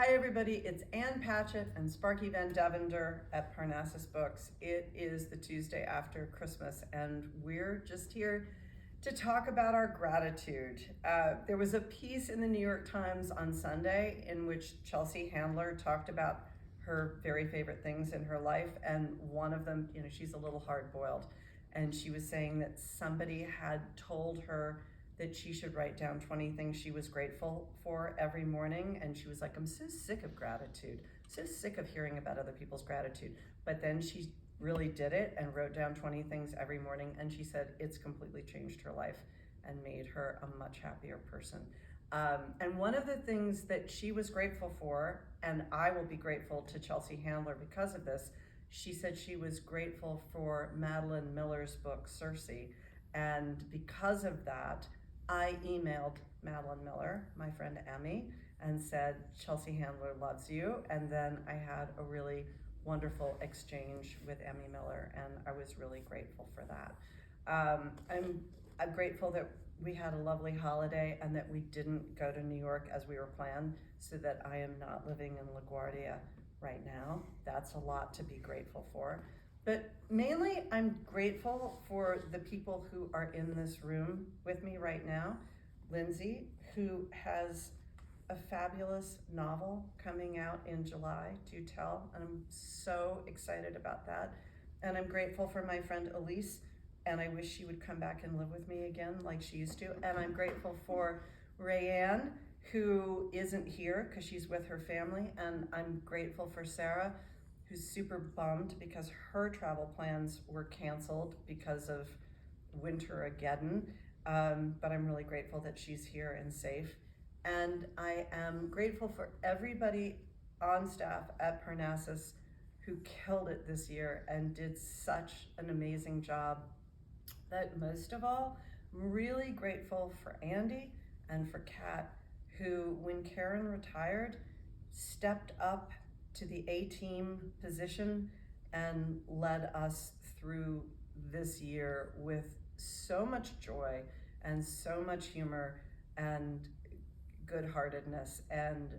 Hi everybody, it's Ann Patchett and Sparky Van Devender at Parnassus Books. It is the Tuesday after Christmas and we're just here to talk about our gratitude. There was a piece in the New York Times on Sunday in which Chelsea Handler talked about her very favorite things in her life, and one of them, she's a little hard-boiled, and she was saying that somebody had told her that she should write down 20 things she was grateful for every morning. And she was like, I'm so sick of gratitude, so sick of hearing about other people's gratitude. But then she really did it and wrote down 20 things every morning. And she said it's completely changed her life and made her a much happier person. And one of the things that she was grateful for, and I will be grateful to Chelsea Handler because of this, she said she was grateful for Madeline Miller's book, Circe. And because of that, I emailed Madeline Miller, my friend Emmy, and said, Chelsea Handler loves you. And then I had a really wonderful exchange with Emmy Miller, and I was really grateful for that. I'm grateful that we had a lovely holiday and that we didn't go to New York as we were planned, so that I am not living in LaGuardia right now. That's a lot to be grateful for. But mainly, I'm grateful for the people who are in this room with me right now. Lindsay, who has a fabulous novel coming out in July, Do Tell, and I'm so excited about that. And I'm grateful for my friend Elise, and I wish she would come back and live with me again like she used to. And I'm grateful for Rayanne, who isn't here because she's with her family, and I'm grateful for Sarah, who's super bummed because her travel plans were canceled because of Winter-ageddon. But I'm really grateful that she's here and safe. And I am grateful for everybody on staff at Parnassus who killed it this year and did such an amazing job. But most of all, I'm really grateful for Andy and for Kat, who, when Karen retired, stepped up to the A-team position and led us through this year with so much joy and so much humor and good-heartedness. And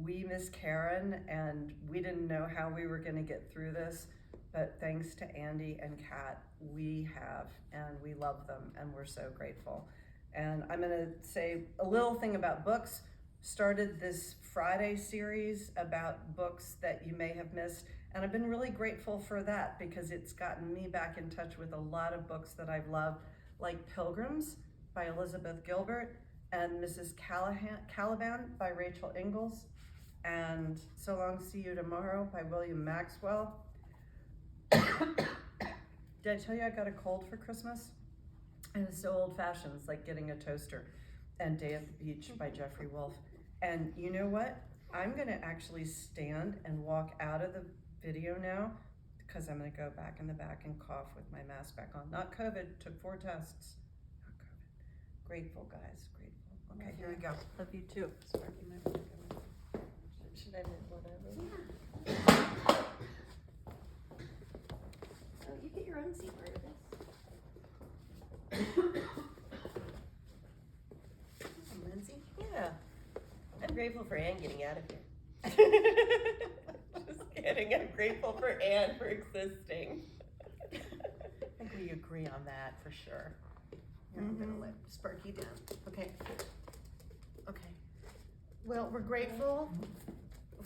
we miss Karen, and we didn't know how we were going to get through this, but thanks to Andy and Kat, we have, and we love them, and we're so grateful. And I'm going to say a little thing about books. Started this Friday series about books that you may have missed, and I've been really grateful for that because it's gotten me back in touch with a lot of books that I've loved, like Pilgrims by Elizabeth Gilbert and Mrs. Caliban by Rachel Ingalls, and So Long, See You Tomorrow by William Maxwell. Did I tell you I got a cold for Christmas? And it's so old-fashioned. It's like getting a toaster. And Day at the Beach by Jeffrey Wolfe. And you know what? I'm gonna actually stand and walk out of the video now because I'm gonna go back in the back and cough with my mask back on. Not COVID, took 4 tests. Not COVID. Grateful, guys, grateful. Okay, here we go. Love you too. Sparky, my book. Should I read whatever? Yeah. Oh, you get your own seat, Margaret. Lindsay? Yeah. I'm grateful for Anne getting out of here. Just kidding. I'm grateful for Anne for existing. I think we agree on that for sure. Here, I'm gonna let Sparky down. Okay. Okay. Well, we're grateful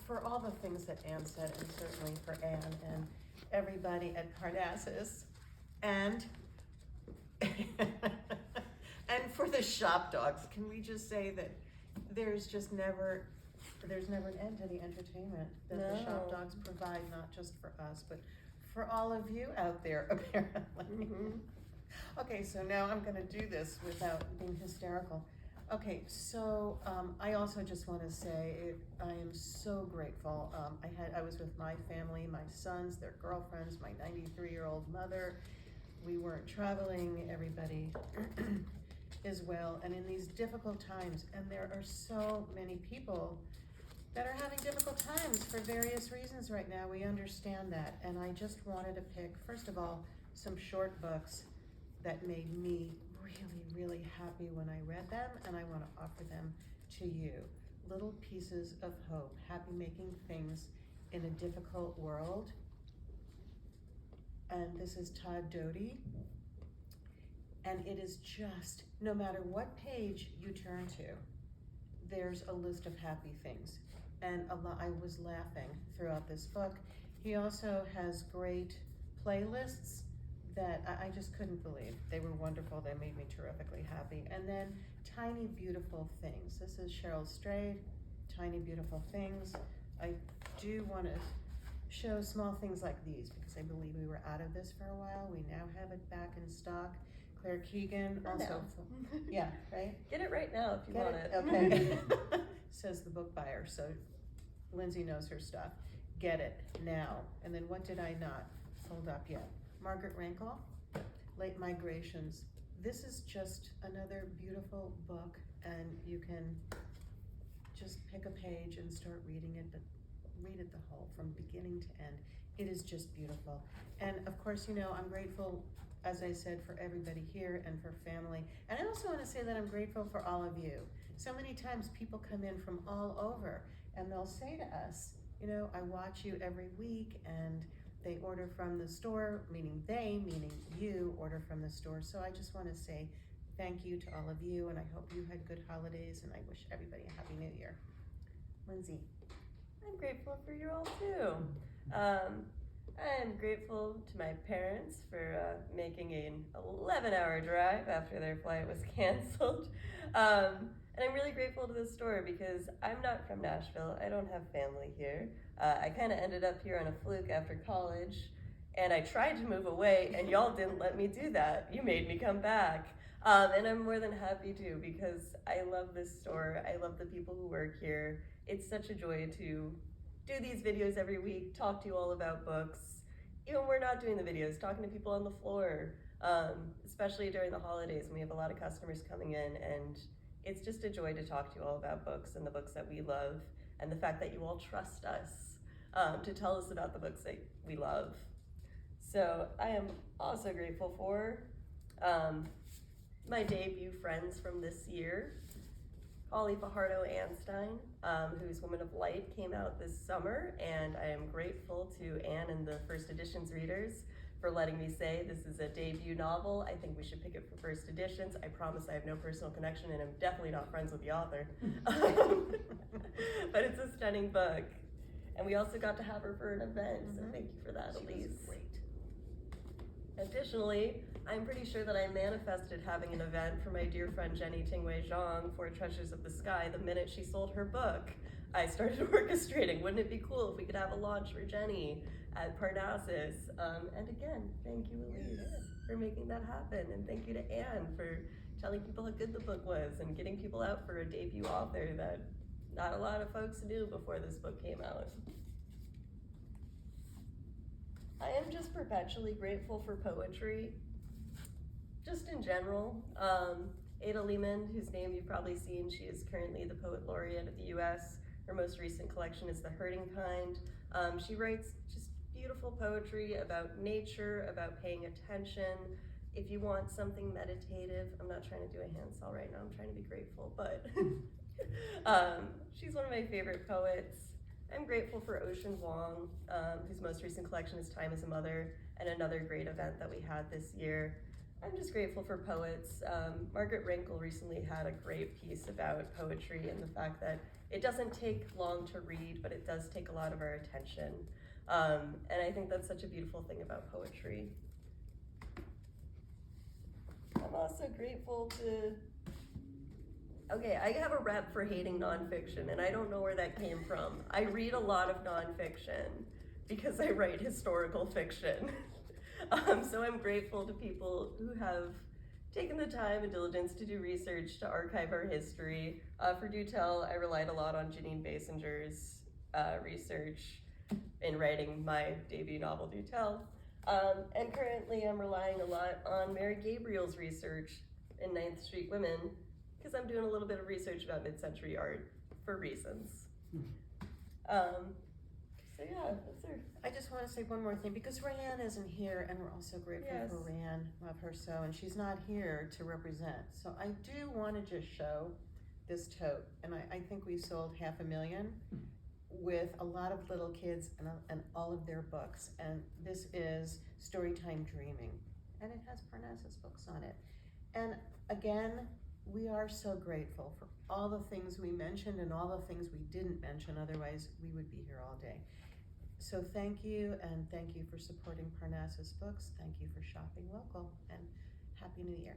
for all the things that Anne said, and certainly for Anne and everybody at Parnassus, and and for the shop dogs. Can we just say that there's never an end to the entertainment that the shop dogs provide, not just for us, but for all of you out there, apparently. Okay, so now I'm gonna do this without being hysterical. Okay, so I also just want to say I am so grateful. I was with my family, my sons, their girlfriends, my 93-year-old mother. We weren't traveling. Everybody is well, and in these difficult times, and there are so many people that are having difficult times for various reasons right now. We understand that, and I just wanted to pick, first of all, some short books that made me really, really happy when I read them, and I want to offer them to you. little pieces of hope, happy making things in a difficult world. And this is Todd Doty. And it is just, no matter what page you turn to, there's a list of happy things. And I was laughing throughout this book. He also has great playlists that I just couldn't believe. They were wonderful. They made me terrifically happy. And then Tiny Beautiful Things. This is Cheryl Strayed, Tiny Beautiful Things. I do want to show small things like these because I believe we were out of this for a while. We now have it back in stock. Claire Keegan For also. now. Yeah, right? Get it right now if you Get want it? it. Okay. Says the book buyer. So Lindsay knows her stuff. Get it now. And then what did I not hold up yet? Margaret Rankle, Late Migrations. This is just another beautiful book, and you can just pick a page and start reading it, but read it the whole from beginning to end. It is just beautiful. And of course, you know, I'm grateful, as I said, for everybody here and for family. And I also want to say that I'm grateful for all of you. So many times people come in from all over and they'll say to us, you know, I watch you every week, and they order from the store, meaning you order from the store. So I just want to say thank you to all of you, and I hope you had good holidays, and I wish everybody a happy new year. Lindsay. I'm grateful for you all too. I'm grateful to my parents for making an 11-hour drive after their flight was canceled. And I'm really grateful to the store because I'm not from Nashville. I don't have family here. I kind of ended up here on a fluke after college, and I tried to move away, and y'all didn't let me do that. You made me come back. And I'm more than happy to because I love this store. I love the people who work here. It's such a joy to do these videos every week, talk to you all about books. Even when we're not doing the videos, talking to people on the floor, especially during the holidays when we have a lot of customers coming in, and it's just a joy to talk to you all about books and the books that we love, and the fact that you all trust us to tell us about the books that we love. So I am also grateful for my debut friends from this year. Holly Fajardo-Anstein, whose Woman of Light came out this summer, and I am grateful to Anne and the First Editions readers for letting me say this is a debut novel. I think we should pick it for First Editions. I promise I have no personal connection, and I'm definitely not friends with the author. But it's a stunning book. And we also got to have her for an event, so thank you for that, Elise. Was great. Additionally, I'm pretty sure that I manifested having an event for my dear friend Jenny Tingwei Zhang for Treasures of the Sky the minute she sold her book. I started orchestrating. Wouldn't it be cool if we could have a launch for Jenny at Parnassus? And again, thank you, Elise, for making that happen. And thank you to Anne for telling people how good the book was and getting people out for a debut author that not a lot of folks knew before this book came out. I am just perpetually grateful for poetry, just in general. Ada Lehman, whose name you've probably seen, she is currently the Poet Laureate of the US. Her most recent collection is The Hurting Kind. She writes just beautiful poetry about nature, about paying attention. If you want something meditative, I'm not trying to do a hand saw right now, I'm trying to be grateful, but she's one of my favorite poets. I'm grateful for Ocean Vuong, whose most recent collection is Time as a Mother, and another great event that we had this year. I'm just grateful for poets. Margaret Rankle recently had a great piece about poetry and the fact that it doesn't take long to read, but it does take a lot of our attention. And I think that's such a beautiful thing about poetry. I'm also grateful to, okay, I have a rep for hating nonfiction, and I don't know where that came from. I read a lot of nonfiction because I write historical fiction. So I'm grateful to people who have taken the time and diligence to do research, to archive our history. For Do Tell, I relied a lot on Janine Basinger's research in writing my debut novel, Do Tell. And currently I'm relying a lot on Mary Gabriel's research in 9th Street Women, because I'm doing a little bit of research about mid-century art for reasons. So yeah, that's her. I just want to say one more thing, because Rayanne isn't here, and we're also grateful Yes. for Rayanne, love her so, and she's not here to represent. So I do want to just show this tote, and I think we sold 500,000 with a lot of little kids and all of their books. And this is Storytime Dreaming, and it has Parnassus books on it. And again, we are so grateful for all the things we mentioned and all the things we didn't mention, otherwise we would be here all day. So thank you, and thank you for supporting Parnassus Books. Thank you for shopping local, and Happy New Year.